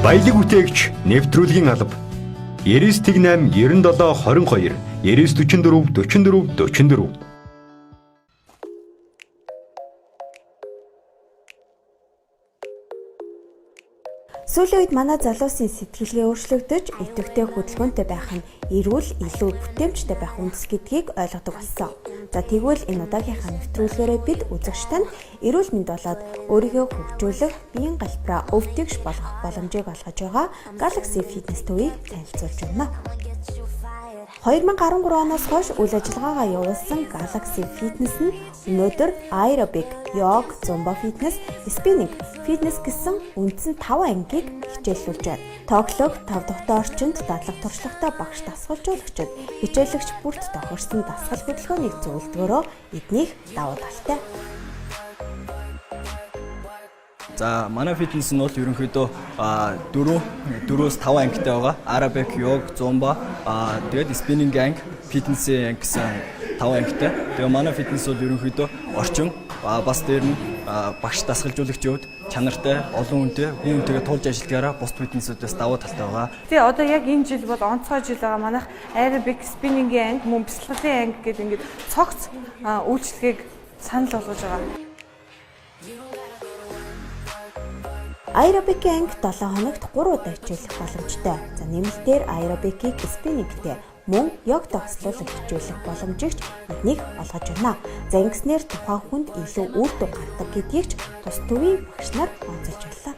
Баялаг үтээгч нэвтрүүлгийн алба 99.8 97 22 99 44 44 44. Сүүлийн үед манай залуусын сэтгэлгээ өөрчлөгдөж, идэвхтэй хөдөлгөөнтэй байх нь эрүүл илүү бүтээмжтэй байх үндэс гэдгийг ойлгодог болсон. За тэгвэл энэ удаагийнхаа нэвтрүүлгээрээ бид үзэгчтэй нь эрүүл мэнд болоод өөрийгөө хөгжүүлэх, биеийн галбираа өвдөгч болгох боломжийг олгож байгаа Galaxy Fitness төвийг танилцуулж байна. 2013 оноос хойш үйл ажиллагаагаа явуулсан Galaxy Fitness нь өнөөдөр aerobic, yoga, zumba fitness, spinning fitness гэсэн үндсэн 5 ангийг хичээллүүлж байна. Тоглог, 5 дахь орчинд дадлаг туршлагатай багш дасгалжуулагчид хичээлэгч бүрт тохирсон дасгал хөдөлгөөнийг зөвлөдгөөрөө эднийх давуу талтай. За манай фитнес нь бол ерөнхийдөө 4-5 ангитай байгаа. Aerobic, yoga, zumba, тэгээд spinning анги, фитнесийн анги гэсэн 5 ангитай. Тэгээ манай фитнес бол ерөнхийдөө орчин бас дээр нь багш дасгалжуулагчид чанартай, олон хүнтэйгээ тулж ажилладгаараа бус фитнесүүдээс давуу талтай байгаа. Тэгээ одоо яг энэ жил бол онцгой жил байгаа. Манайх aerobic, spinning-ийн анги, мөн бяцлаглалын анги гэдэг ингээд цогц үйлчлэгийг санал болгож байгаа. Aerobic-ийн анги 7 хоногт 3 удаа хичээлэх боломжтой. За нэмэлтээр aerobic-ийг spinning-тэй мөн йог тогслуулан хичээлэх боломжийг эднийг олгож байна. За ингэснээр тухайн хүнд илүү үр дүн гардаг гэдгийг ч тус төвийн багш нар онцолж байлаа.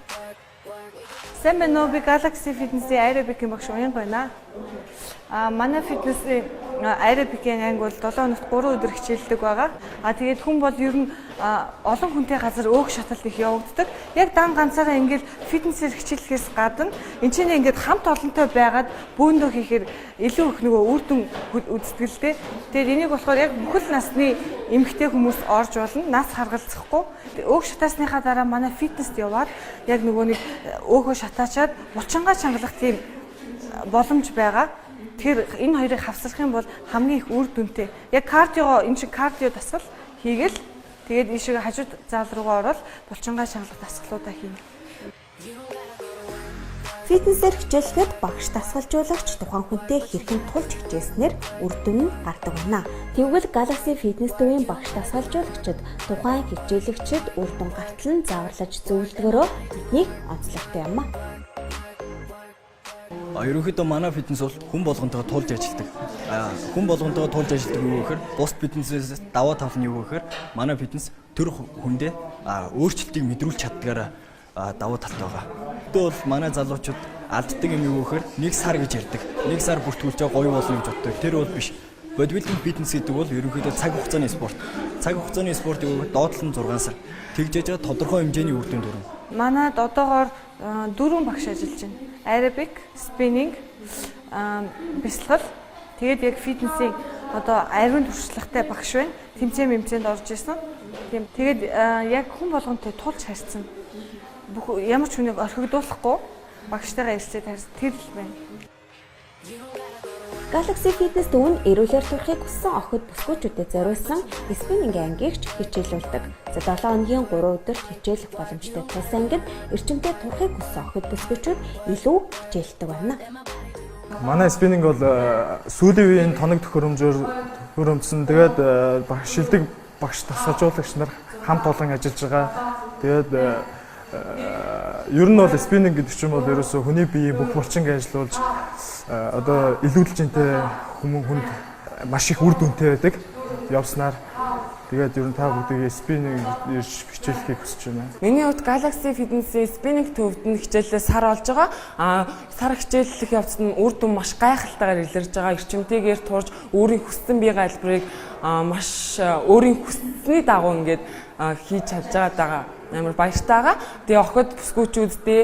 Сайн байна уу? Би Galaxy Fitness-ийн aerobic-ийн багш Уян байна. Манай фитнесийн aerobic-ийн анги бол 7 хоногт 3 өдөр хичээлдэг байгаа. Тэгээд хүн бол ер нь олон хүнтэй газар өөх шаталт их явагддаг. Яг дан ганцаараа ингээд фитнесээр хичээлэхээс гадна энэ чинь ингээд хамт олонтой байгаад бөөндөө хийхээр илүү их нөгөө үр дүн үздэг л дээ. Тэгээд энийг болохоор яг бүхэл насны эмэгтэй хүмүүс орж болно. Нас харгалзахгүй. Өөх шатаасныхаа дараа манай фитнест яваад яг нөгөө нэг өөхөө шатаачаад булчингаа чангалах тийм боломж байгаа. Тэгэхээр энэ хоёрыг хавсрах юм бол хамгийн их үр дүнтэй. Яг энэ чинь кардио дасгал хийгээл тэгээд ийшээ хажууд зал руугаа ороод булчингаа чангалах дасгалуудаа хийнэ. Фитнесээр хичээлэхэд багш дасгалжуулагч тухайн хүнтэй хэрхэн тулж хичээснээр үр дүн нь гардаг байна. Тэгвэл Galaxy Fitness төвийн багш дасгалжуулагчид тухайн хичээлэгчид үр дүн гартал нь зааварлаж зөвлөдгөөрөө эднийг онцлогтой юм а. Ерөнхийдөө манай фитнес бол хүн болгонтойгоо тулж ажилладаг. Хүн болгонтойгоо тулж ажилладаг юу гэхээр бус фитнесээс даваа тал нь юу гэхээр манай фитнес төр хүндээ өөрчлөлтийг мэдрүүлж чаддгаараа даваа талтай байгаа. Тэгвэл бол манай залуучууд алддаг юм юу гэхээр 1 сар гэж ярьдаг. 1 сар бүртгүүлж байгаа гоё болно гэж боддог. Тэр бол биш. Бодибилдинг фитнес гэдэг бол ерөнхийдөө цаг хугацааны спорт. Цаг хугацааны спорт гэдэг доотлол нь 6 сар. Тэгжээж тодорхой хэмжээний үр дүн төрнө. Манайд одоогоор 4 багш ажиллаж байна. Aerobic, spinning, бяцлал. Тэгээд яг фитнесийн одоо ариун туршлагатай багш байна. Тэмцээнд орж ирсэн. Тэгээд яг хүн болгонтэй тулж харьцсан. Ямар ч хүнийг орхигдуулахгүй багштайгаа ирсээд харьцсан. Тэр л байна. Galaxy Fitness төвөнд эрүүлэр турахыг хүссэн охид бүсгүүчүүдэд зориулсан spinning ангигч хичээлүүлдэг. За 7 хоногийн 3 өдөрт хичээлэх боломжтой тус ангид эрчимтэй турахыг хүссэн охид бүсгүүчүүд илүү хичээлдэг байна. Манай spinning бол сүүлийн үеийн тоног төхөөрөмжсөн. Тэгээд шилдэг багш дасгалжуулагч нар хамт олон ажиллаж байгаа. Тэгээд ер нь бол spinning гэдэг чинь бол ерөөсөө хүний биеийг бүх булчинг ажиллуулж одоо илүүдэлжинтэй хүнд маш их үр дүнтэй байдаг явснаар тэгээд ер нь та бүгдийг спиннинг хичээлхийг хүсэж байна. Миний хувьд Galaxy Fitness-ийн спиннинг төвд нь хичээлээ сар болж байгаа. Сар хичээллэх явцад нь үр дүн маш гайхалтайгаар илэрж байгаа. Эрчимтэйгээр турж өөрийн хүссэн бие галбирыг маш өөрийн хүссний дагуу ингээд хийж чадж байгаа. Амар баяртай байгаа. Тэгээ охид бүсгүүчүүдтэй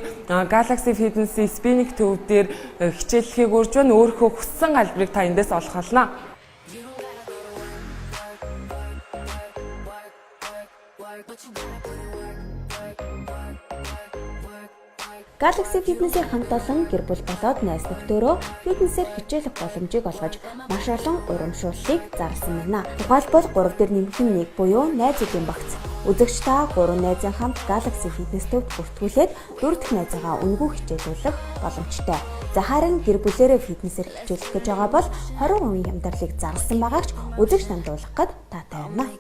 Galaxy Fitness-ийн spinning төв дээр хичээллэхийг урьж байна. Өөрийнхөө хүссэн галбирыг та эндээс олох болно. Galaxy Fitness-ийн хамт олон гэр бүл болоод найз нөхдөөрөө фитнесээр хичээлэх боломжийг олгож маш олон урамшууллыг зарласан байна. Тухайлбал 3 дээр нэмэх нь 1 буюу найзуудын багц. Үзэгч та 3 найзын хамт Galaxy Fitness төвд бүртгүүлээд 4 дахь найзаагаа үнгүй хичээлүүлэх боломжтой. За харин гэр бүлээрээ фитнесээр хичээлэх гэж байгаа бол 20% хямдралыг зарласан байгаагч үзэгч нандуулах гээд таатай байна.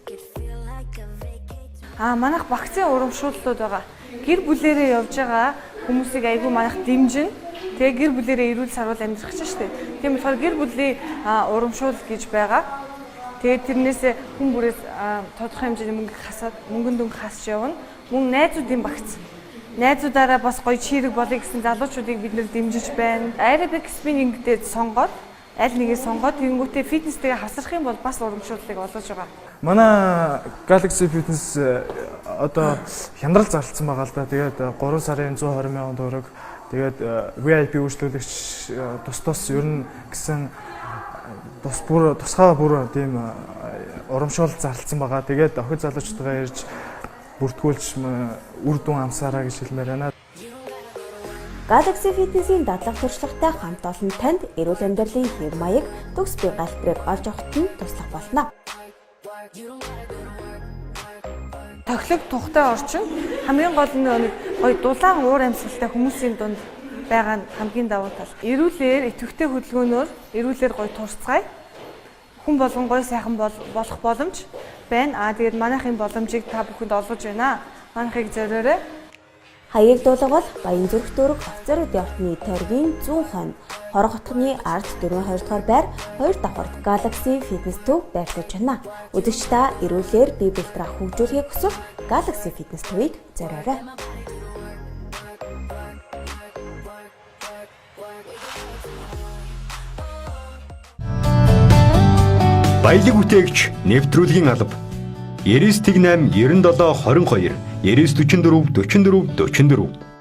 Манайх багцын урамшууллууд байгаа. Гэр бүлээрээ явж байгаа хүмүүсийг айгүй манайх дэмжин. Тэгээ гэр бүлээрээ эрүүл сарвал амьдрах чинь шүү дээ. Тийм болохоор гэр бүлийн урамшуул гэж байгаа. Тэгээд тэрнээсээ хүн бүрээс тодорхой хэмжээний мөнгөнд дүнг хасч явна. Мөн найзуудын багц. Найзуудаараа бас гоё чирэг болъё гэсэн залуучуудыг бид нэр дэмжиж байна. Aerobic spinning-тэй сонгоод аль нэгийг сонгоод тэгэнгүүтээ фитнестэйгээ хасрах юм бол бас урамшууллыг олгож байгаа. Манай Galaxy Fitness одоо хямдрал зарласан байгаа л да. Тэгээд 3 сарын 120 мянган төгрөг. Тэгээд VIP үйлчлүүлэгч тус ер нь гэсэн тусгай бүр тийм урамшуул зарласан байгаа. Тэгээд охид залуучдаа ирж бүртгүүлж үр дүн амсаараа гэж хэлмээр байна. Galaxy Fitness-ийн дадлаг туршлагатай хамт олон танд эрүүл амьдралын хэв маяг төгс бие галбирыг олж авахт нь туслах болно. Тоглог тухтай орчин хамгийн гол нь гоё дулаан уур амьсгалтай хүмүүсийн дунд байгаа нь хамгийн давуу тал. Эрүүлэр идэвхтэй хөдөлгөөнөөр эрүүлэр гоё турцгаая. Хүн болгон гоё сайхан болох боломж байна. Тэгээд манайхын боломжийг та бүхэнд олгож байна. Манайхыг зориорой. Хаяг дуулга бол Баян зүрх дүүрэг офицеруудын ордны тойргийн зүүн хойно Хорог хотны ард 4-2 дугаар байр 2 давхарт Galaxy Fitness төв байрлаж байна. Үзэгч та эрүүлэр бие бэлтраа хөгжүүлэхийг хүсвэл Galaxy Fitness төвийг зориорой. Баялаг бүтээгч нэвтрүүлгийн алба 99.8 97 22 99 44 44 44